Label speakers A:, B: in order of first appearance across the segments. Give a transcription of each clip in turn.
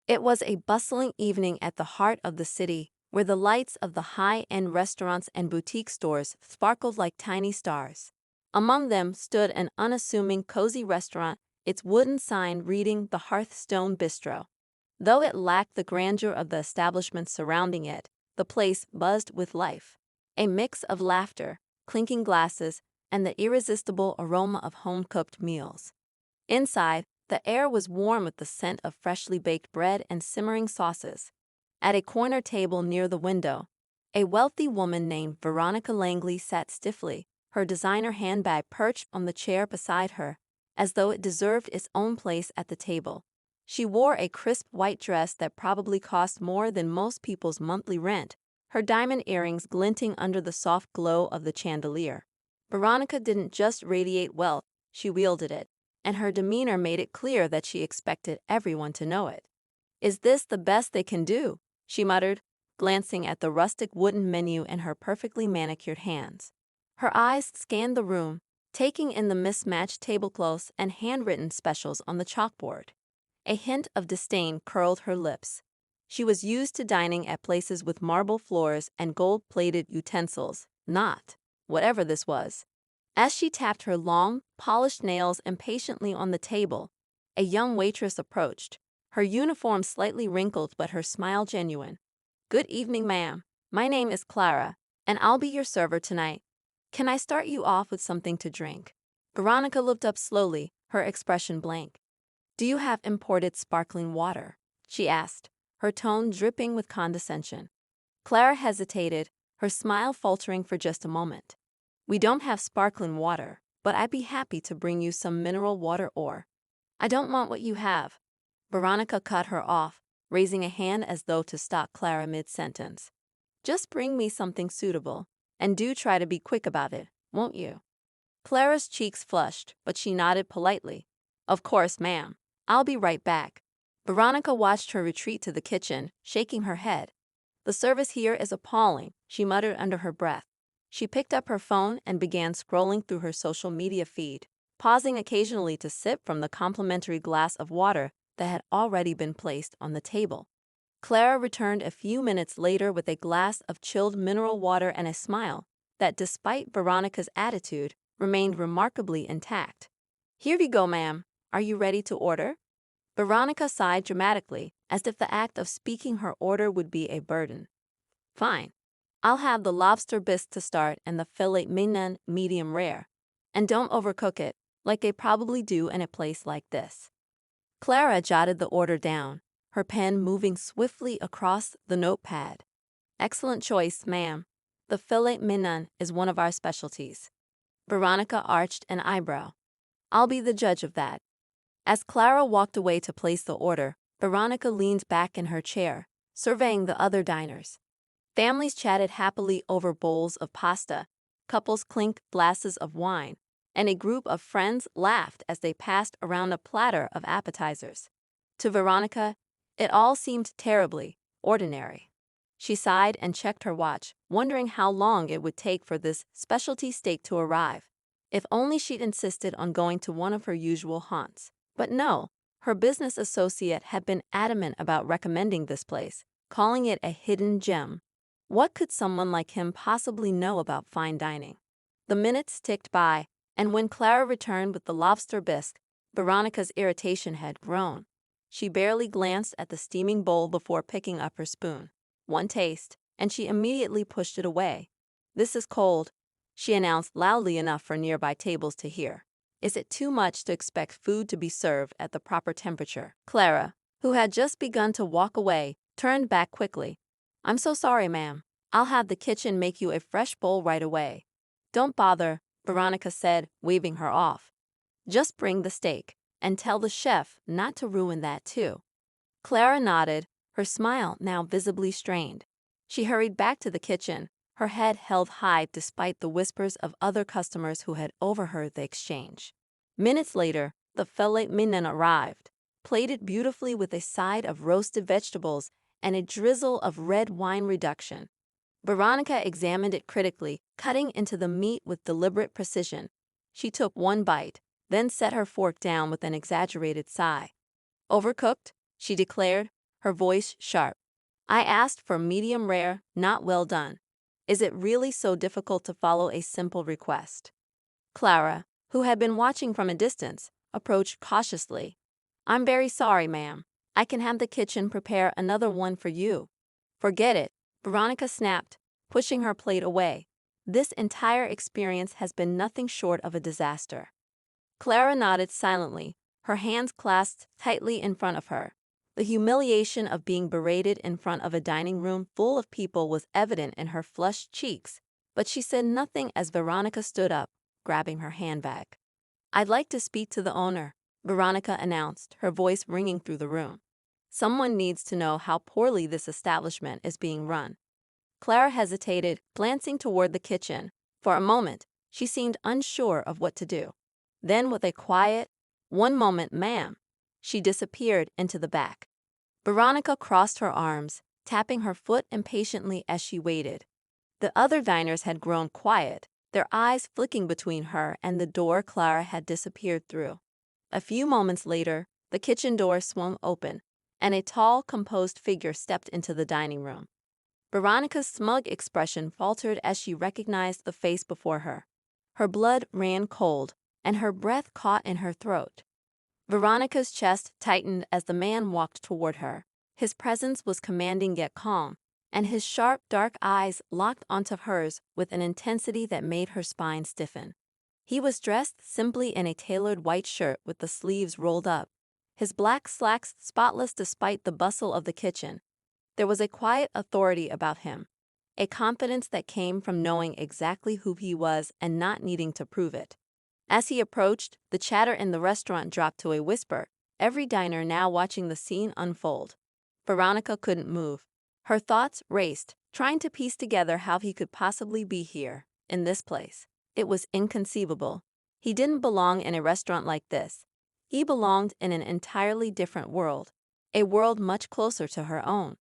A: It was a bustling evening at the heart of the city, where the lights of the high-end restaurants and boutique stores sparkled like tiny stars. Among them stood an unassuming, cozy restaurant, its wooden sign reading the Hearthstone Bistro. Though it lacked the grandeur of the establishment surrounding it, the place buzzed with life. A mix of laughter, clinking glasses, and the irresistible aroma of home-cooked meals. Inside, the air was warm with the scent of freshly baked bread and simmering sauces. At a corner table near the window, a wealthy woman named Veronica Langley sat stiffly, her designer handbag perched on the chair beside her, as though it deserved its own place at the table. She wore a crisp white dress that probably cost more than most people's monthly rent, her diamond earrings glinting under the soft glow of the chandelier. Veronica didn't just radiate wealth, she wielded it, and her demeanor made it clear that she expected everyone to know it. "Is this the best they can do?" she muttered, glancing at the rustic wooden menu in her perfectly manicured hands. Her eyes scanned the room, taking in the mismatched tablecloths and handwritten specials on the chalkboard. A hint of disdain curled her lips. She was used to dining at places with marble floors and gold-plated utensils, not whatever this was. As she tapped her long, polished nails impatiently on the table, a young waitress approached, her uniform slightly wrinkled but her smile genuine. "Good evening, ma'am. My name is Clara, and I'll be your server tonight. Can I start you off with something to drink?" Veronica looked up slowly, her expression blank. "Do you have imported sparkling water?" she asked, her tone dripping with condescension. Clara hesitated, her smile faltering for just a moment. "We don't have sparkling water, but I'd be happy to bring you some mineral water or—" "I don't want what you have." Veronica cut her off, raising a hand as though to stop Clara mid-sentence. "Just bring me something suitable, and do try to be quick about it, won't you?" Clara's cheeks flushed, but she nodded politely. "Of course, ma'am. I'll be right back." Veronica watched her retreat to the kitchen, shaking her head. "The service here is appalling," she muttered under her breath. She picked up her phone and began scrolling through her social media feed, pausing occasionally to sip from the complimentary glass of water that had already been placed on the table. Clara returned a few minutes later with a glass of chilled mineral water and a smile that, despite Veronica's attitude, remained remarkably intact. "Here you go, ma'am. Are you ready to order?" Veronica sighed dramatically, as if the act of speaking her order would be a burden. "Fine. I'll have the lobster bisque to start and the filet mignon medium rare. And don't overcook it, like they probably do in a place like this." Clara jotted the order down, her pen moving swiftly across the notepad. "Excellent choice, ma'am. The filet mignon is one of our specialties." Veronica arched an eyebrow. "I'll be the judge of that." As Clara walked away to place the order, Veronica leaned back in her chair, surveying the other diners. Families chatted happily over bowls of pasta, couples clinked glasses of wine, and a group of friends laughed as they passed around a platter of appetizers. To Veronica, it all seemed terribly ordinary. She sighed and checked her watch, wondering how long it would take for this specialty steak to arrive. If only she'd insisted on going to one of her usual haunts. But no, her business associate had been adamant about recommending this place, calling it a hidden gem. What could someone like him possibly know about fine dining? The minutes ticked by, and when Clara returned with the lobster bisque, Veronica's irritation had grown. She barely glanced at the steaming bowl before picking up her spoon. One taste, and she immediately pushed it away. "This is cold," she announced loudly enough for nearby tables to hear. "Is it too much to expect food to be served at the proper temperature?" Clara, who had just begun to walk away, turned back quickly. "I'm so sorry, ma'am. I'll have the kitchen make you a fresh bowl right away." "Don't bother," Veronica said, waving her off. "Just bring the steak, and tell the chef not to ruin that too." Clara nodded, her smile now visibly strained. She hurried back to the kitchen, her head held high despite the whispers of other customers who had overheard the exchange. Minutes later, the filet mignon arrived, plated beautifully with a side of roasted vegetables and a drizzle of red wine reduction. Veronica examined it critically, cutting into the meat with deliberate precision. She took one bite, then set her fork down with an exaggerated sigh. "Overcooked?" she declared, her voice sharp. I asked for medium rare, not well done. Is it really so difficult to follow a simple request? Clara, who had been watching from a distance, approached cautiously. I'm very sorry, ma'am. I can have the kitchen prepare another one for you. Forget it, Veronica snapped, pushing her plate away. This entire experience has been nothing short of a disaster. Clara nodded silently, her hands clasped tightly in front of her. The humiliation of being berated in front of a dining room full of people was evident in her flushed cheeks, but she said nothing as Veronica stood up, grabbing her handbag. I'd like to speak to the owner, Veronica announced, her voice ringing through the room. Someone needs to know how poorly this establishment is being run. Clara hesitated, glancing toward the kitchen. For a moment, she seemed unsure of what to do. Then, with a quiet, "One moment, ma'am," she disappeared into the back. Veronica crossed her arms, tapping her foot impatiently as she waited. The other diners had grown quiet, their eyes flicking between her and the door Clara had disappeared through. A few moments later, the kitchen door swung open, and a tall, composed figure stepped into the dining room. Veronica's smug expression faltered as she recognized the face before her. Her blood ran cold, and her breath caught in her throat. Veronica's chest tightened as the man walked toward her. His presence was commanding yet calm, and his sharp, dark eyes locked onto hers with an intensity that made her spine stiffen. He was dressed simply in a tailored white shirt with the sleeves rolled up, his black slacks spotless despite the bustle of the kitchen. There was a quiet authority about him, a confidence that came from knowing exactly who he was and not needing to prove it. As he approached, the chatter in the restaurant dropped to a whisper, every diner now watching the scene unfold. Veronica couldn't move. Her thoughts raced, trying to piece together how he could possibly be here, in this place. It was inconceivable. He didn't belong in a restaurant like this. He belonged in an entirely different world, a world much closer to her own.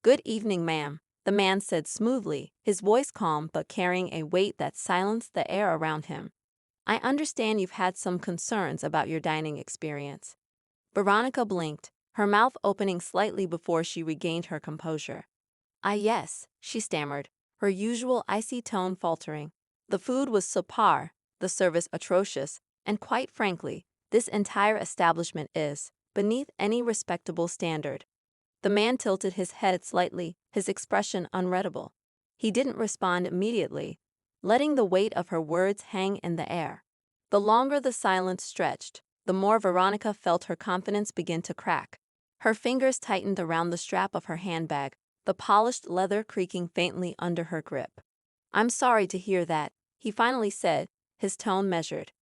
A: Good evening, ma'am, the man said smoothly, his voice calm but carrying a weight that silenced the air around him. I understand you've had some concerns about your dining experience. Veronica blinked, her mouth opening slightly before she regained her composure. Yes, she stammered, her usual icy tone faltering. The food was subpar, the service atrocious, and quite frankly, this entire establishment is beneath any respectable standard. The man tilted his head slightly, his expression unreadable. He didn't respond immediately, letting the weight of her words hang in the air. The longer the silence stretched, the more Veronica felt her confidence begin to crack. Her fingers tightened around the strap of her handbag, the polished leather creaking faintly under her grip. I'm sorry to hear that, he finally said, his tone measured.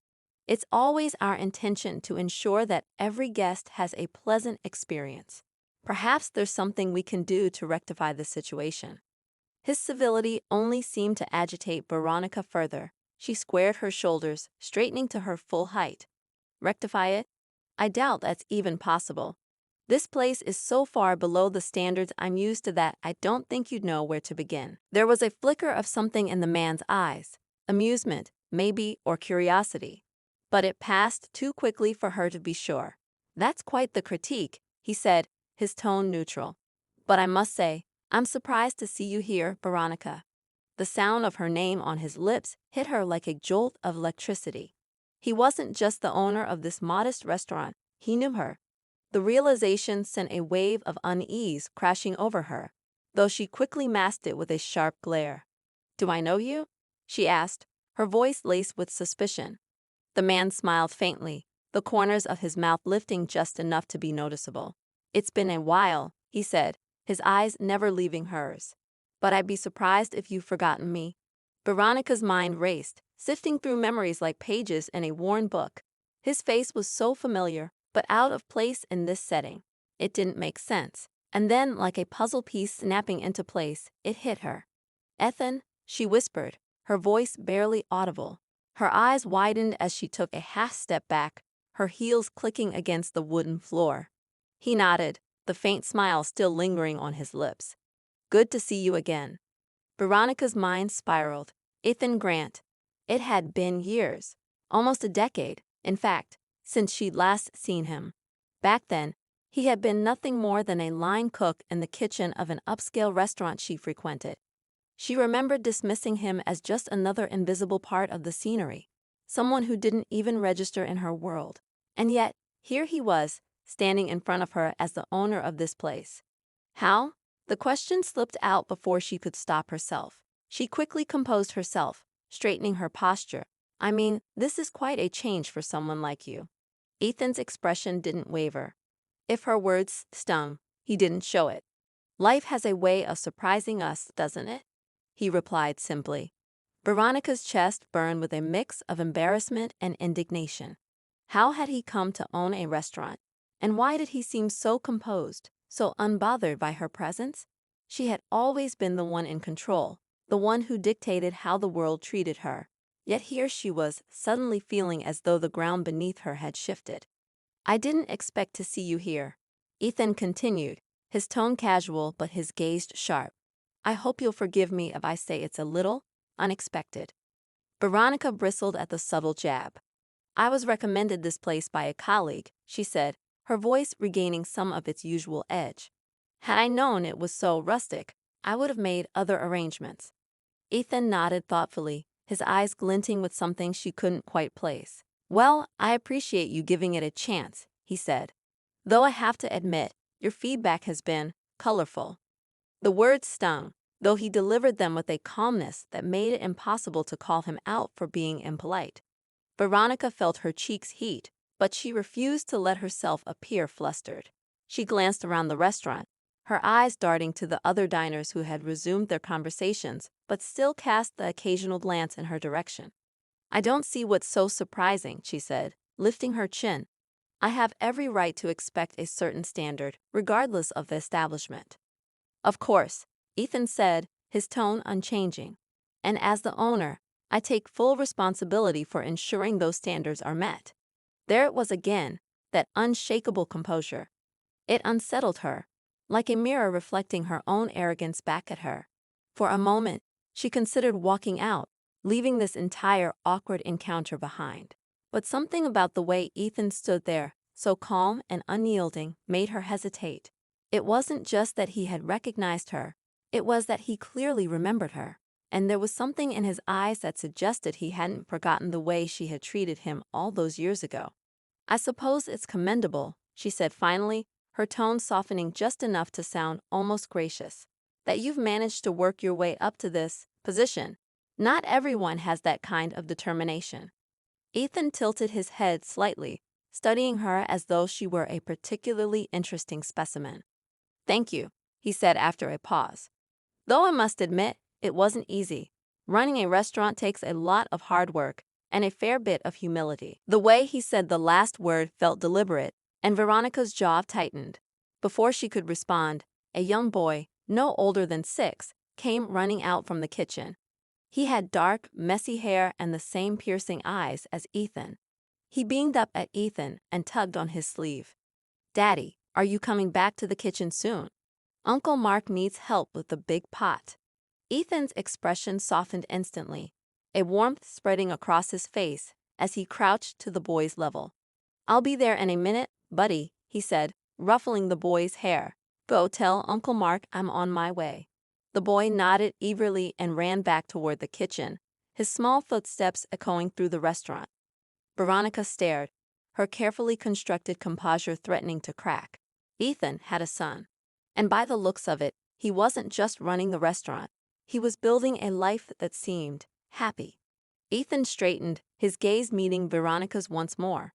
A: It's always our intention to ensure that every guest has a pleasant experience. Perhaps there's something we can do to rectify the situation. His civility only seemed to agitate Veronica further. She squared her shoulders, straightening to her full height. Rectify it? I doubt that's even possible. This place is so far below the standards I'm used to that I don't think you'd know where to begin. There was a flicker of something in the man's eyes, amusement, maybe, or curiosity. But it passed too quickly for her to be sure. That's quite the critique, he said, his tone neutral. But I must say, I'm surprised to see you here, Veronica. The sound of her name on his lips hit her like a jolt of electricity. He wasn't just the owner of this modest restaurant, he knew her. The realization sent a wave of unease crashing over her, though she quickly masked it with a sharp glare. Do I know you? She asked, her voice laced with suspicion. The man smiled faintly, the corners of his mouth lifting just enough to be noticeable. It's been a while, he said, his eyes never leaving hers. But I'd be surprised if you've forgotten me. Veronica's mind raced, sifting through memories like pages in a worn book. His face was so familiar, but out of place in this setting. It didn't make sense. And then, like a puzzle piece snapping into place, it hit her. Ethan, she whispered, her voice barely audible. Her eyes widened as she took a half-step back, her heels clicking against the wooden floor. He nodded, the faint smile still lingering on his lips. Good to see you again. Veronica's mind spiraled. Ethan Grant. It had been years, almost a decade, in fact, since she'd last seen him. Back then, He had been nothing more than a line cook in the kitchen of an upscale restaurant she frequented. She remembered dismissing him as just another invisible part of the scenery, someone who didn't even register in her world. And yet, here he was, standing in front of her as the owner of this place. How? The question slipped out before she could stop herself. She quickly composed herself, straightening her posture. I mean, this is quite a change for someone like you. Ethan's expression didn't waver. If her words stung, he didn't show it. Life has a way of surprising us, doesn't it? He replied simply. Veronica's chest burned with a mix of embarrassment and indignation. How had he come to own a restaurant? And why did he seem so composed, so unbothered by her presence? She had always been the one in control, the one who dictated how the world treated her. Yet here she was, suddenly feeling as though the ground beneath her had shifted. I didn't expect to see you here, Ethan continued, his tone casual but his gaze sharp. I hope you'll forgive me if I say it's a little unexpected. Veronica bristled at the subtle jab. I was recommended this place by a colleague, she said, her voice regaining some of its usual edge. Had I known it was so rustic, I would have made other arrangements. Ethan nodded thoughtfully, his eyes glinting with something she couldn't quite place. Well, I appreciate you giving it a chance, he said. Though I have to admit, your feedback has been colorful. The words stung, though he delivered them with a calmness that made it impossible to call him out for being impolite. Veronica felt her cheeks heat, but she refused to let herself appear flustered. She glanced around the restaurant, her eyes darting to the other diners who had resumed their conversations but still cast the occasional glance in her direction. I don't see what's so surprising, she said, lifting her chin. I have every right to expect a certain standard, regardless of the establishment. Of course, Ethan said, his tone unchanging. And as the owner, I take full responsibility for ensuring those standards are met. There it was again, that unshakable composure. It unsettled her, like a mirror reflecting her own arrogance back at her. For a moment, she considered walking out, leaving this entire awkward encounter behind. But something about the way Ethan stood there, so calm and unyielding, made her hesitate. It wasn't just that he had recognized her, it was that he clearly remembered her, and there was something in his eyes that suggested he hadn't forgotten the way she had treated him all those years ago. I suppose it's commendable, she said finally, her tone softening just enough to sound almost gracious, that you've managed to work your way up to this position. Not everyone has that kind of determination. Ethan tilted his head slightly, studying her as though she were a particularly interesting specimen. Thank you, he said after a pause. Though I must admit, it wasn't easy. Running a restaurant takes a lot of hard work and a fair bit of humility. The way he said the last word felt deliberate, and Veronica's jaw tightened. Before she could respond, a young boy, no older than 6, came running out from the kitchen. He had dark, messy hair and the same piercing eyes as Ethan. He beamed up at Ethan and tugged on his sleeve. Daddy, are you coming back to the kitchen soon? Uncle Mark needs help with the big pot. Ethan's expression softened instantly, a warmth spreading across his face as he crouched to the boy's level. I'll be there in a minute, buddy, he said, ruffling the boy's hair. Go tell Uncle Mark I'm on my way. The boy nodded eagerly and ran back toward the kitchen, his small footsteps echoing through the restaurant. Veronica stared, her carefully constructed composure threatening to crack. Ethan had a son. And by the looks of it, he wasn't just running the restaurant. He was building a life that seemed happy. Ethan straightened, his gaze meeting Veronica's once more.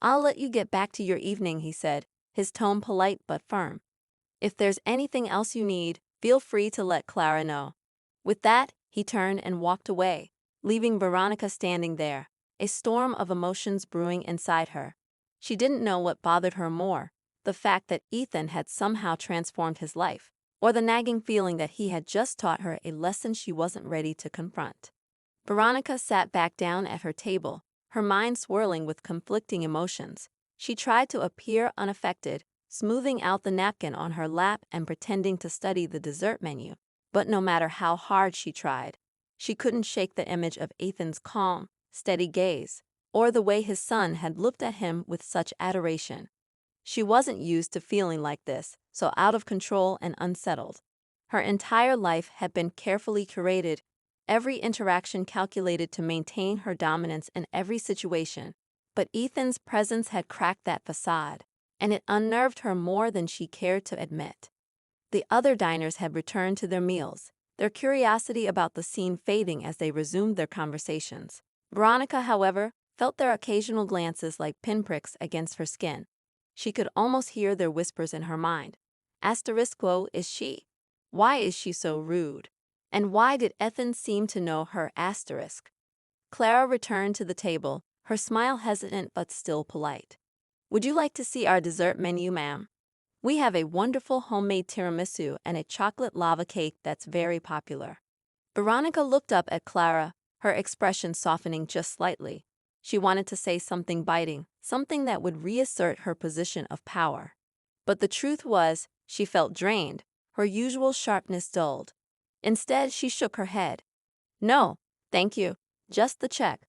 A: I'll let you get back to your evening, he said, his tone polite but firm. If there's anything else you need, feel free to let Clara know. With that, he turned and walked away, leaving Veronica standing there, a storm of emotions brewing inside her. She didn't know what bothered her more, the fact that Ethan had somehow transformed his life, or the nagging feeling that he had just taught her a lesson she wasn't ready to confront. Veronica sat back down at her table, her mind swirling with conflicting emotions. She tried to appear unaffected, smoothing out the napkin on her lap and pretending to study the dessert menu. But no matter how hard she tried, she couldn't shake the image of Ethan's calm, steady gaze, or the way his son had looked at him with such adoration. She wasn't used to feeling like this, so out of control and unsettled. Her entire life had been carefully curated, every interaction calculated to maintain her dominance in every situation. But Ethan's presence had cracked that facade, and it unnerved her more than she cared to admit. The other diners had returned to their meals, their curiosity about the scene fading as they resumed their conversations. Veronica, however, felt their occasional glances like pinpricks against her skin. She could almost hear their whispers in her mind. Asterisco is she? Why is she so rude? And why did Ethan seem to know her asterisk? Clara returned to the table, her smile hesitant but still polite. Would you like to see our dessert menu, ma'am? We have a wonderful homemade tiramisu and a chocolate lava cake that's very popular. Veronica looked up at Clara, her expression softening just slightly. She wanted to say something biting, something that would reassert her position of power. But the truth was, she felt drained, her usual sharpness dulled. Instead, she shook her head. No, thank you, just the check.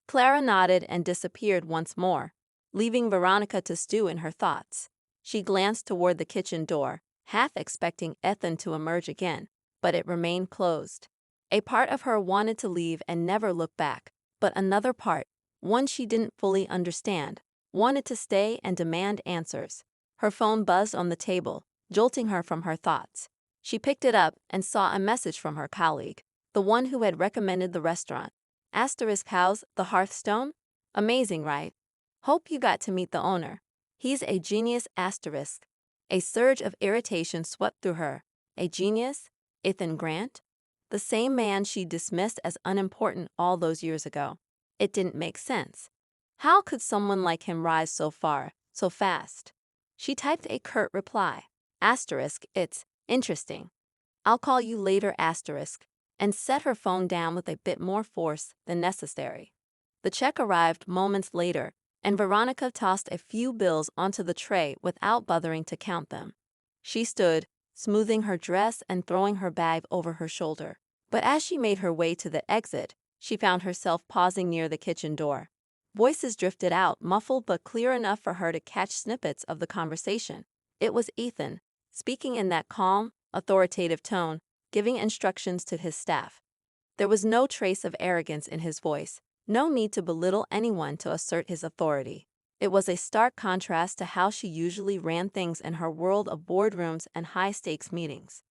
A: Clara nodded and disappeared once more, leaving Veronica to stew in her thoughts. She glanced toward the kitchen door, half expecting Ethan to emerge again, but it remained closed. A part of her wanted to leave and never look back, but another part, one she didn't fully understand, wanted to stay and demand answers. Her phone buzzed on the table, jolting her from her thoughts. She picked it up and saw a message from her colleague, the one who had recommended the restaurant. How's the Hearthstone? Amazing, right? Hope you got to meet the owner. He's a genius. A surge of irritation swept through her. A genius? Ethan Grant? The same man she dismissed as unimportant all those years ago. It didn't make sense. How could someone like him rise so far, so fast? She typed a curt reply. It's interesting. I'll call you later, and set her phone down with a bit more force than necessary. The check arrived moments later, and Veronica tossed a few bills onto the tray without bothering to count them. She stood, smoothing her dress and throwing her bag over her shoulder. But as she made her way to the exit, she found herself pausing near the kitchen door. Voices drifted out, muffled but clear enough for her to catch snippets of the conversation. It was Ethan, speaking in that calm, authoritative tone, giving instructions to his staff. There was no trace of arrogance in his voice, no need to belittle anyone to assert his authority. It was a stark contrast to how she usually ran things in her world of boardrooms and high-stakes meetings.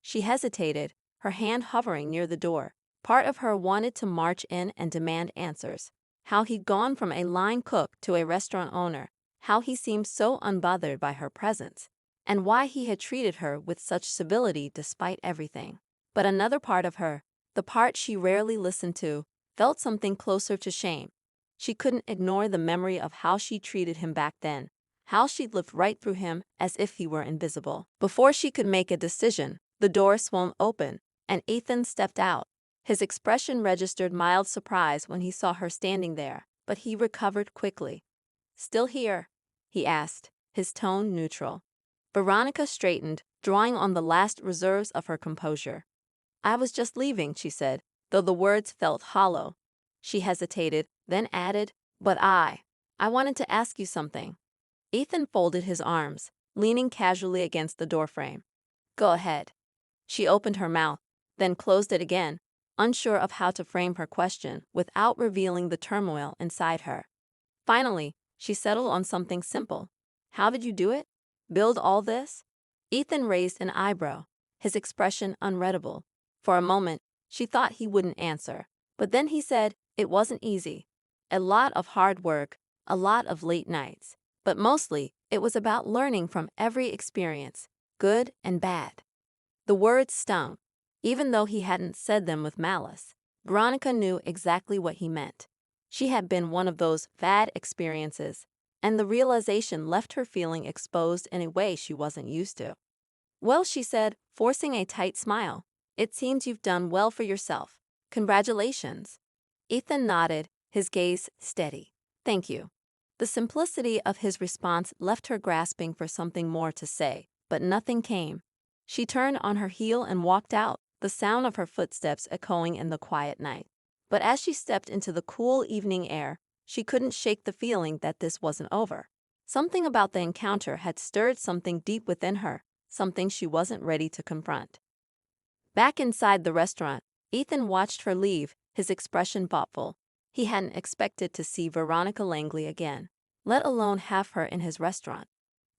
A: She hesitated, her hand hovering near the door. Part of her wanted to march in and demand answers. How he'd gone from a line cook to a restaurant owner, how he seemed so unbothered by her presence, and why he had treated her with such civility despite everything. But another part of her, the part she rarely listened to, felt something closer to shame. She couldn't ignore the memory of how she treated him back then, how she'd lived right through him as if he were invisible. Before she could make a decision, the door swung open, and Ethan stepped out. His expression registered mild surprise when he saw her standing there, but he recovered quickly. "Still here?" he asked, his tone neutral. Veronica straightened, drawing on the last reserves of her composure. "I was just leaving," she said, though the words felt hollow. She hesitated, then added, "But I wanted to ask you something." Ethan folded his arms, leaning casually against the doorframe. "Go ahead." She opened her mouth, then closed it again, unsure of how to frame her question without revealing the turmoil inside her. Finally, she settled on something simple. "How did you do it? Build all this?" Ethan raised an eyebrow, his expression unreadable. For a moment, she thought he wouldn't answer, but then he said, "It wasn't easy. A lot of hard work, a lot of late nights, but mostly it was about learning from every experience, good and bad." The words stung, even though he hadn't said them with malice. Veronica knew exactly what he meant. She had been one of those bad experiences, and the realization left her feeling exposed in a way she wasn't used to. "Well," she said, forcing a tight smile, "it seems you've done well for yourself. Congratulations." Ethan nodded, his gaze steady. "Thank you." The simplicity of his response left her grasping for something more to say, but nothing came. She turned on her heel and walked out, the sound of her footsteps echoing in the quiet night. But as she stepped into the cool evening air, she couldn't shake the feeling that this wasn't over. Something about the encounter had stirred something deep within her, something she wasn't ready to confront. Back inside the restaurant, Ethan watched her leave, his expression thoughtful. He hadn't expected to see Veronica Langley again, let alone have her in his restaurant.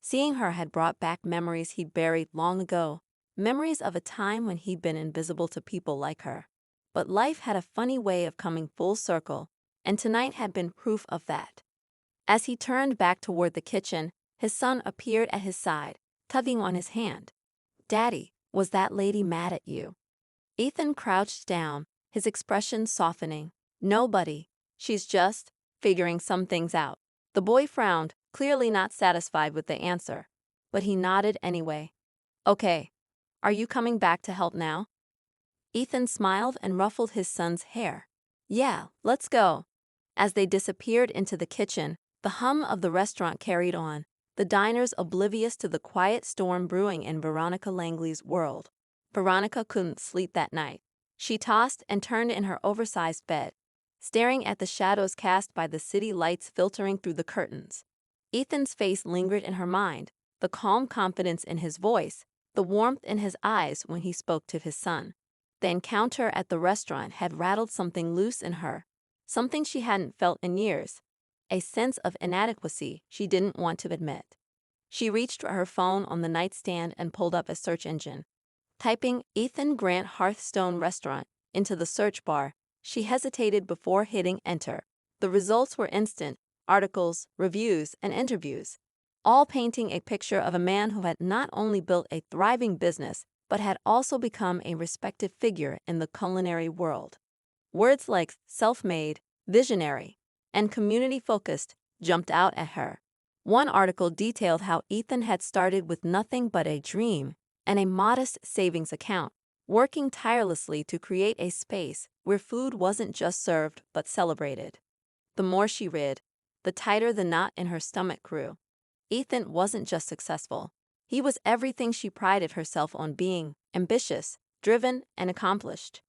A: Seeing her had brought back memories he'd buried long ago, memories of a time when he'd been invisible to people like her. But life had a funny way of coming full circle, and tonight had been proof of that. As he turned back toward the kitchen, his son appeared at his side, tugging on his hand. "Daddy, was that lady mad at you?" Ethan crouched down, his expression softening. "Nobody. She's just figuring some things out." The boy frowned, clearly not satisfied with the answer, but he nodded anyway. "Okay. Are you coming back to help now?" Ethan smiled and ruffled his son's hair. "Yeah, let's go." As they disappeared into the kitchen, the hum of the restaurant carried on, the diners oblivious to the quiet storm brewing in Veronica Langley's world. Veronica couldn't sleep that night. She tossed and turned in her oversized bed, staring at the shadows cast by the city lights filtering through the curtains. Ethan's face lingered in her mind, the calm confidence in his voice, the warmth in his eyes when he spoke to his son. The encounter at the restaurant had rattled something loose in her, something she hadn't felt in years, a sense of inadequacy she didn't want to admit. She reached for her phone on the nightstand and pulled up a search engine. Typing "Ethan Grant Hearthstone Restaurant" into the search bar, she hesitated before hitting enter. The results were instant: articles, reviews, and interviews, all painting a picture of a man who had not only built a thriving business, but had also become a respected figure in the culinary world. Words like self-made, visionary, and community-focused jumped out at her. One article detailed how Ethan had started with nothing but a dream and a modest savings account, working tirelessly to create a space where food wasn't just served but celebrated. The more she read, the tighter the knot in her stomach grew. Ethan wasn't just successful. He was everything she prided herself on being: ambitious, driven, and accomplished.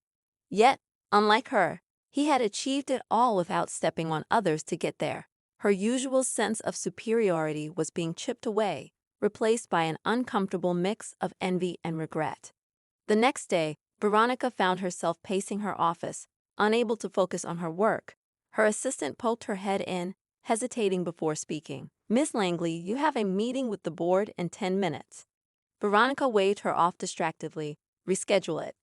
A: Yet, unlike her, he had achieved it all without stepping on others to get there. Her usual sense of superiority was being chipped away, replaced by an uncomfortable mix of envy and regret. The next day, Veronica found herself pacing her office, unable to focus on her work. Her assistant poked her head in, hesitating before speaking. "Miss Langley, you have a meeting with the board in 10 minutes. Veronica waved her off distractedly. "Reschedule it."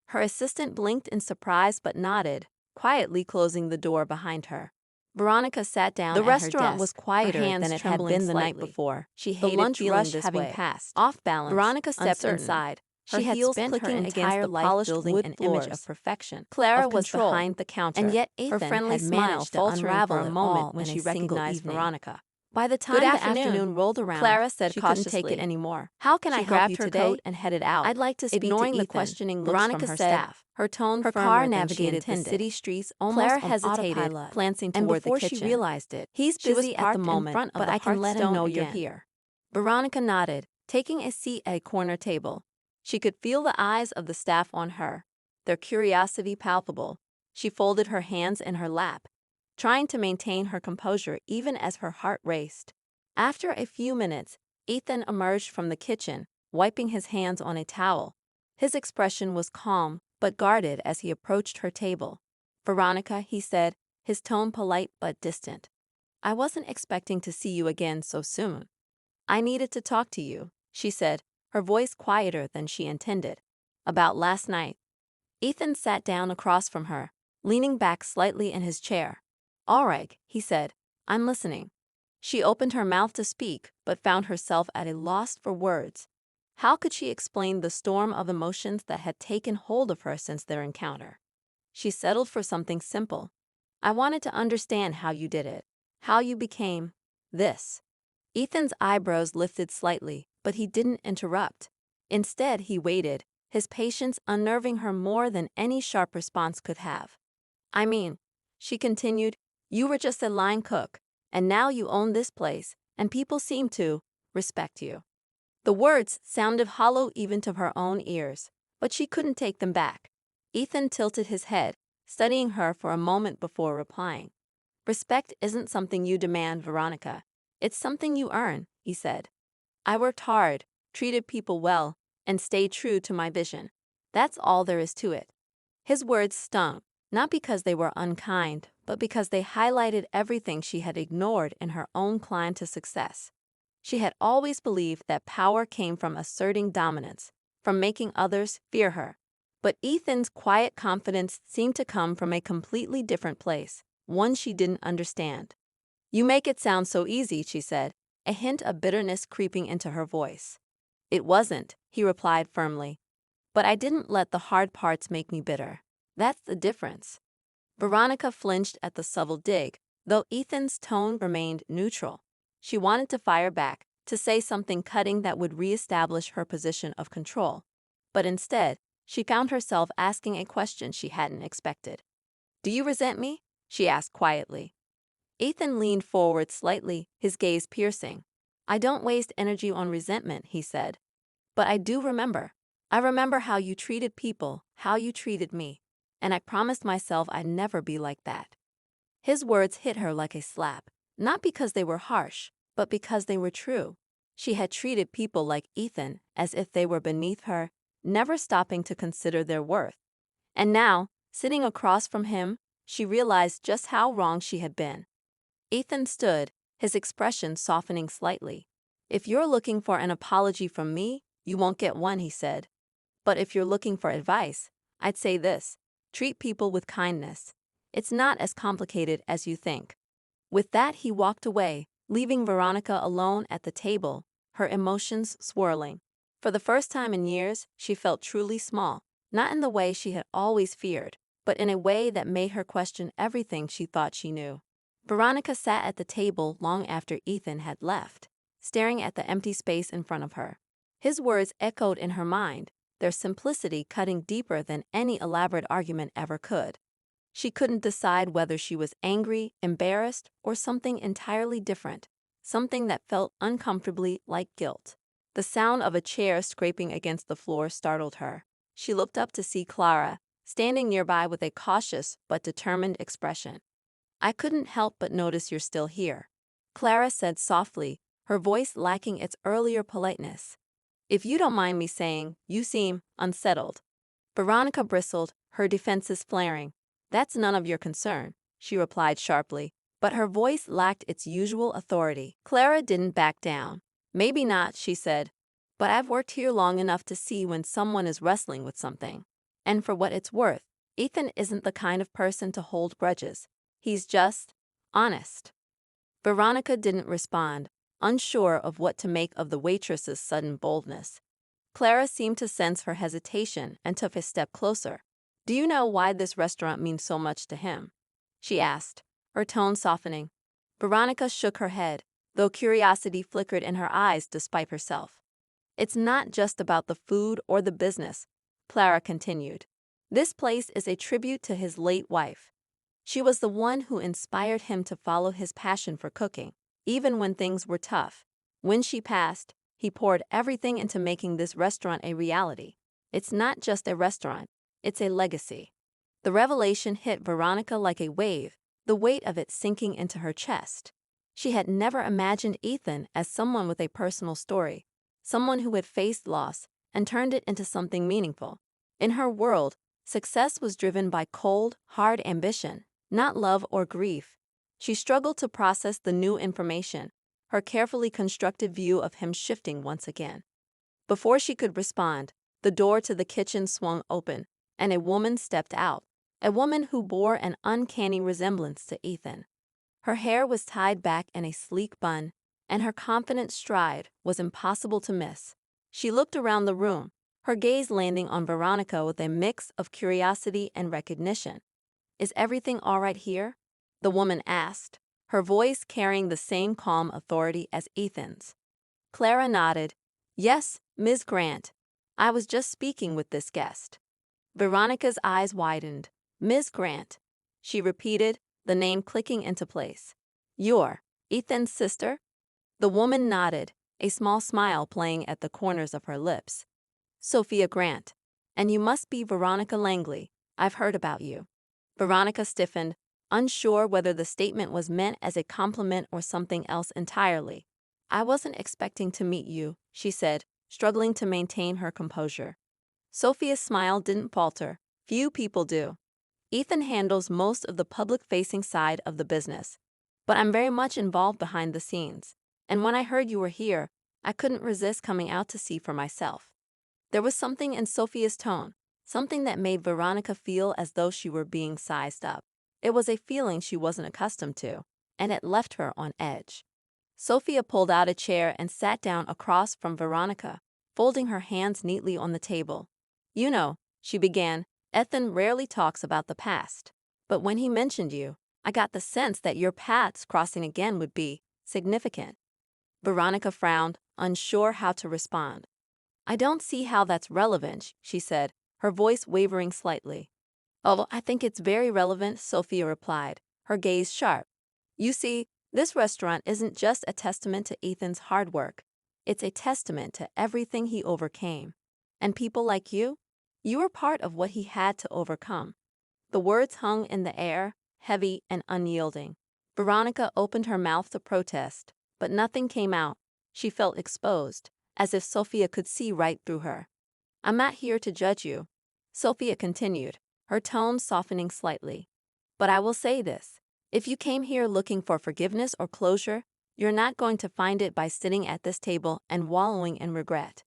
A: Her assistant blinked in surprise but nodded, quietly closing the door behind her. Veronica sat down at her desk. The restaurant was quieter than it had been the night before. She hated the lunch rush having passed. Off balance, Veronica stepped inside, her heels clicking against the polished wood an image of perfection. Clara was behind the counter, and yet Ethan her friendly smile faltered for a moment when she recognized Veronica. By the time the afternoon rolled around, Clara said she couldn't take it anymore. "How can I help you today?" She grabbed her coat and headed out. "I'd like to speak Ignoring to Ethan." The questioning looks Veronica from her said, staff, her tone her car navigated the city streets almost Clara hesitated, glancing toward the kitchen. And before she realized it, "He's busy at the moment, but I can let him know you're here." Veronica nodded, taking a seat at a corner table. She could feel the eyes of the staff on her, their curiosity palpable. She folded her hands in her lap, trying to maintain her composure even as her heart raced. After a few minutes, Ethan emerged from the kitchen, wiping his hands on a towel. His expression was calm but guarded as he approached her table. "Veronica," he said, his tone polite but distant. "I wasn't expecting to see you again so soon." "I needed to talk to you," she said, her voice quieter than she intended. "About last night." Ethan sat down across from her, leaning back slightly in his chair. "All right," he said, "I'm listening." She opened her mouth to speak, but found herself at a loss for words. How could she explain the storm of emotions that had taken hold of her since their encounter? She settled for something simple. "I wanted to understand how you did it, how you became this." Ethan's eyebrows lifted slightly, but he didn't interrupt. Instead, he waited, his patience unnerving her more than any sharp response could have. "I mean," she continued, "you were just a line cook, and now you own this place, and people seem to respect you." The words sounded hollow even to her own ears, but she couldn't take them back. Ethan tilted his head, studying her for a moment before replying. "Respect isn't something you demand, Veronica. It's something you earn, he said. I worked hard, treated people well, and stayed true to my vision. That's all there is to it. His words stung, not because they were unkind, but because they highlighted everything she had ignored in her own climb to success. She had always believed that power came from asserting dominance, from making others fear her. But Ethan's quiet confidence seemed to come from a completely different place, one she didn't understand. You make it sound so easy, she said, a hint of bitterness creeping into her voice. It wasn't, he replied firmly. But I didn't let the hard parts make me bitter. That's the difference. Veronica flinched at the subtle dig, though Ethan's tone remained neutral. She wanted to fire back, to say something cutting that would reestablish her position of control. But instead, she found herself asking a question she hadn't expected. Do you resent me? She asked quietly. Ethan leaned forward slightly, his gaze piercing. I don't waste energy on resentment, he said. But I do remember. I remember how you treated people, how you treated me. And I promised myself I'd never be like that. His words hit her like a slap, not because they were harsh, but because they were true. She had treated people like Ethan as if they were beneath her, never stopping to consider their worth. And now, sitting across from him, she realized just how wrong she had been. Ethan stood, his expression softening slightly. If you're looking for an apology from me, you won't get one, he said. But if you're looking for advice, I'd say this: treat people with kindness. It's not as complicated as you think. With that, he walked away, leaving Veronica alone at the table, her emotions swirling. For the first time in years, she felt truly small, not in the way she had always feared, but in a way that made her question everything she thought she knew. Veronica sat at the table long after Ethan had left, staring at the empty space in front of her. His words echoed in her mind, their simplicity cutting deeper than any elaborate argument ever could. She couldn't decide whether she was angry, embarrassed, or something entirely different, something that felt uncomfortably like guilt. The sound of a chair scraping against the floor startled her. She looked up to see Clara, standing nearby with a cautious but determined expression. I couldn't help but notice you're still here, Clara said softly, her voice lacking its earlier politeness. If you don't mind me saying, you seem unsettled. Veronica bristled, her defenses flaring. That's none of your concern, she replied sharply, but her voice lacked its usual authority. Clara didn't back down. Maybe not, she said, but I've worked here long enough to see when someone is wrestling with something. And for what it's worth, Ethan isn't the kind of person to hold grudges. He's just honest. Veronica didn't respond, unsure of what to make of the waitress's sudden boldness. Clara seemed to sense her hesitation and took a step closer. Do you know why this restaurant means so much to him? She asked, her tone softening. Veronica shook her head, though curiosity flickered in her eyes despite herself. It's not just about the food or the business, Clara continued. This place is a tribute to his late wife. She was the one who inspired him to follow his passion for cooking, even when things were tough. When she passed, he poured everything into making this restaurant a reality. It's not just a restaurant, it's a legacy. The revelation hit Veronica like a wave, the weight of it sinking into her chest. She had never imagined Ethan as someone with a personal story, someone who had faced loss and turned it into something meaningful. In her world, success was driven by cold, hard ambition, not love or grief. She struggled to process the new information, her carefully constructed view of him shifting once again. Before she could respond, the door to the kitchen swung open, and a woman stepped out, a woman who bore an uncanny resemblance to Ethan. Her hair was tied back in a sleek bun, and her confident stride was impossible to miss. She looked around the room, her gaze landing on Veronica with a mix of curiosity and recognition. Is everything all right here? The woman asked, her voice carrying the same calm authority as Ethan's. Clara nodded. Yes, Ms. Grant. I was just speaking with this guest. Veronica's eyes widened. Ms. Grant, she repeated, the name clicking into place. You're Ethan's sister? The woman nodded, a small smile playing at the corners of her lips. Sophia Grant. And you must be Veronica Langley. I've heard about you. Veronica stiffened, unsure whether the statement was meant as a compliment or something else entirely. "I wasn't expecting to meet you," she said, struggling to maintain her composure. Sophia's smile didn't falter. Few people do. "Ethan handles most of the public-facing side of the business, but I'm very much involved behind the scenes. And when I heard you were here, I couldn't resist coming out to see for myself." There was something in Sophia's tone, something that made Veronica feel as though she were being sized up. It was a feeling she wasn't accustomed to, and it left her on edge. Sophia pulled out a chair and sat down across from Veronica, folding her hands neatly on the table. "You know," she began, "Ethan rarely talks about the past. But when he mentioned you, I got the sense that your paths crossing again would be significant." Veronica frowned, unsure how to respond. "I don't see how that's relevant," she said, her voice wavering slightly. "Oh, I think it's very relevant," Sophia replied, her gaze sharp. "You see, this restaurant isn't just a testament to Ethan's hard work. It's a testament to everything he overcame. And people like you? You were part of what he had to overcome." The words hung in the air, heavy and unyielding. Veronica opened her mouth to protest, but nothing came out. She felt exposed, as if Sophia could see right through her. "I'm not here to judge you," Sophia continued, her tone softening slightly. "But I will say this. If you came here looking for forgiveness or closure, you're not going to find it by sitting at this table and wallowing in regret.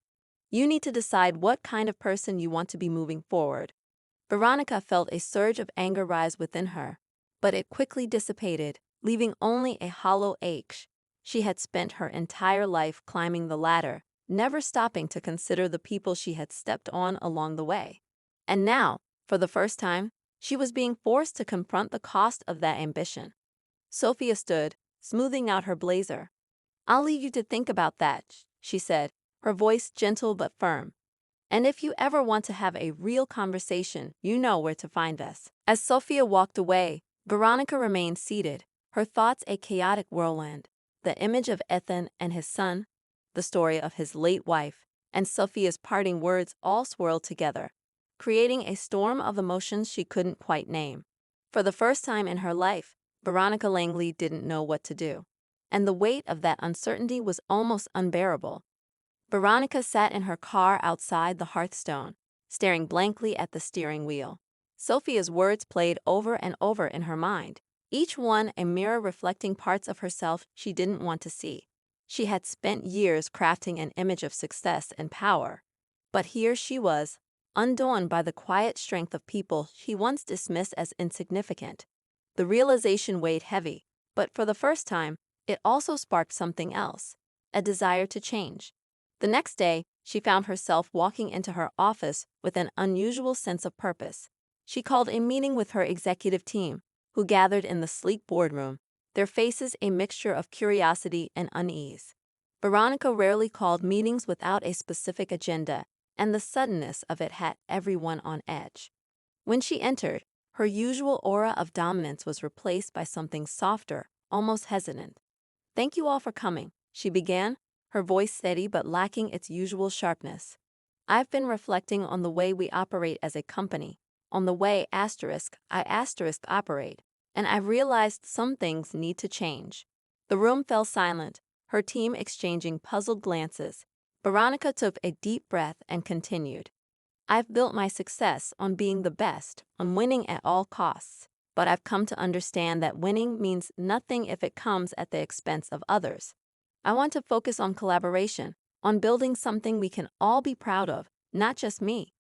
A: You need to decide what kind of person you want to be moving forward." Veronica felt a surge of anger rise within her, but it quickly dissipated, leaving only a hollow ache. She had spent her entire life climbing the ladder, never stopping to consider the people she had stepped on along the way. And now, for the first time, she was being forced to confront the cost of that ambition. Sophia stood, smoothing out her blazer. "I'll leave you to think about that," she said, her voice gentle but firm. "And if you ever want to have a real conversation, you know where to find us." As Sophia walked away, Veronica remained seated, her thoughts a chaotic whirlwind. The image of Ethan and his son, the story of his late wife, and Sophia's parting words all swirled together, creating a storm of emotions she couldn't quite name. For the first time in her life, Veronica Langley didn't know what to do, and the weight of that uncertainty was almost unbearable. Veronica sat in her car outside the Hearthstone, staring blankly at the steering wheel. Sophia's words played over and over in her mind, each one a mirror reflecting parts of herself she didn't want to see. She had spent years crafting an image of success and power, but here she was, undone by the quiet strength of people she once dismissed as insignificant. The realization weighed heavy, but for the first time, it also sparked something else, a desire to change. The next day, she found herself walking into her office with an unusual sense of purpose. She called a meeting with her executive team, who gathered in the sleek boardroom, their faces a mixture of curiosity and unease. Veronica rarely called meetings without a specific agenda, and the suddenness of it had everyone on edge. When she entered, her usual aura of dominance was replaced by something softer, almost hesitant. "Thank you all for coming," she began, her voice steady but lacking its usual sharpness. "I've been reflecting on the way we operate as a company, on the way I operate, and I've realized some things need to change." The room fell silent, her team exchanging puzzled glances. Veronica took a deep breath and continued. "I've built my success on being the best, on winning at all costs, but I've come to understand that winning means nothing if it comes at the expense of others. I want to focus on collaboration, on building something we can all be proud of, not just me."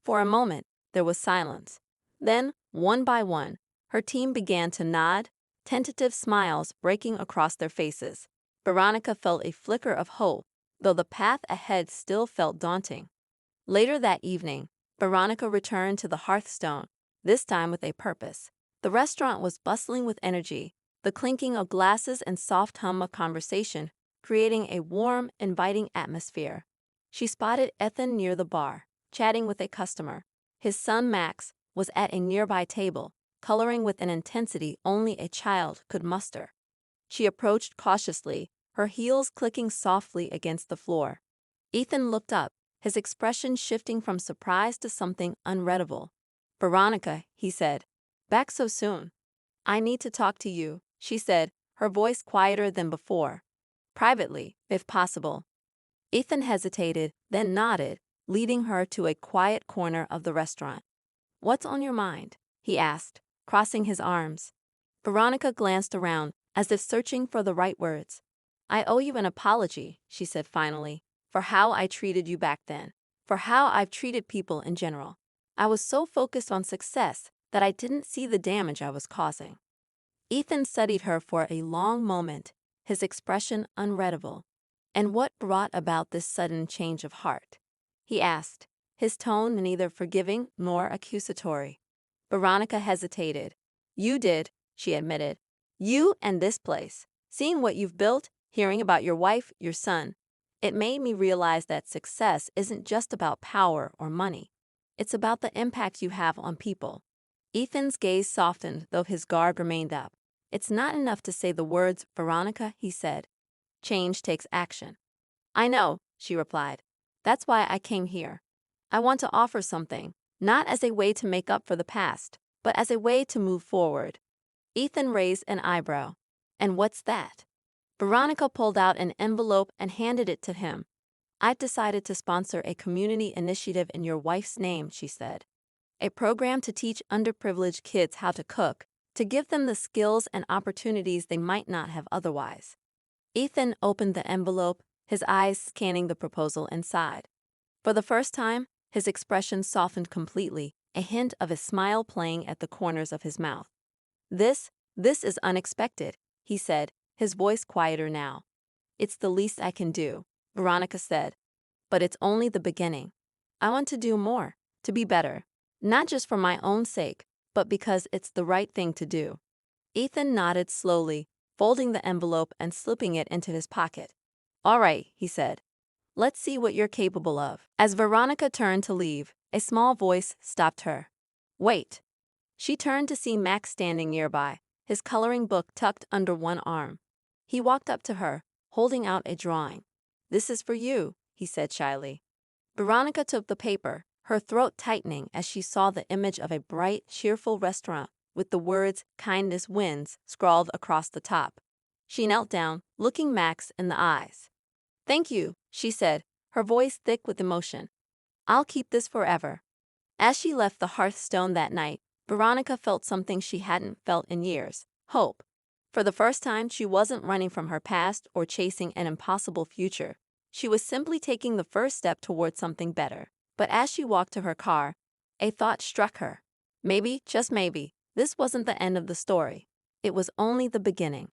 A: For a moment, there was silence. Then, one by one, her team began to nod, tentative smiles breaking across their faces. Veronica felt a flicker of hope, though the path ahead still felt daunting. Later that evening, Veronica returned to the Hearthstone, this time with a purpose. The restaurant was bustling with energy, the clinking of glasses and soft hum of conversation creating a warm, inviting atmosphere. She spotted Ethan near the bar, chatting with a customer. His son Max was at a nearby table, coloring with an intensity only a child could muster. She approached cautiously, her heels clicking softly against the floor. Ethan looked up, his expression shifting from surprise to something unreadable. "Veronica," he said, "back so soon." I need to talk to you, she said, her voice quieter than before. Privately, if possible. Ethan hesitated, then nodded, leading her to a quiet corner of the restaurant. What's on your mind? He asked, crossing his arms. Veronica glanced around, as if searching for the right words. I owe you an apology, she said finally, for how I treated you back then, for how I've treated people in general. I was so focused on success that I didn't see the damage I was causing. Ethan studied her for a long moment, his expression unreadable. And what brought about this sudden change of heart? He asked, his tone neither forgiving nor accusatory. Veronica hesitated. You did, she admitted. You and this place. Seeing what you've built, hearing about your wife, your son. It made me realize that success isn't just about power or money. It's about the impact you have on people. Ethan's gaze softened, though his guard remained up. It's not enough to say the words, Veronica, he said. Change takes action. I know, she replied. That's why I came here. I want to offer something, not as a way to make up for the past, but as a way to move forward. Ethan raised an eyebrow. And what's that? Veronica pulled out an envelope and handed it to him. I've decided to sponsor a community initiative in your wife's name, she said. A program to teach underprivileged kids how to cook, to give them the skills and opportunities they might not have otherwise. Ethan opened the envelope, his eyes scanning the proposal inside. For the first time, his expression softened completely, a hint of a smile playing at the corners of his mouth. This is unexpected, he said, his voice quieter now. It's the least I can do, Veronica said. But it's only the beginning. I want to do more, to be better. Not just for my own sake, but because it's the right thing to do. Ethan nodded slowly, folding the envelope and slipping it into his pocket. All right, he said. Let's see what you're capable of. As Veronica turned to leave, a small voice stopped her. Wait. She turned to see Max standing nearby, his coloring book tucked under one arm. He walked up to her, holding out a drawing. This is for you, he said shyly. Veronica took the paper, her throat tightening as she saw the image of a bright, cheerful restaurant with the words "Kindness Wins" scrawled across the top. She knelt down, looking Max in the eyes. Thank you, she said, her voice thick with emotion. I'll keep this forever. As she left the hearthstone that night, Veronica felt something she hadn't felt in years: hope. For the first time, she wasn't running from her past or chasing an impossible future. She was simply taking the first step toward something better. But as she walked to her car, a thought struck her. Maybe, just maybe, this wasn't the end of the story. It was only the beginning.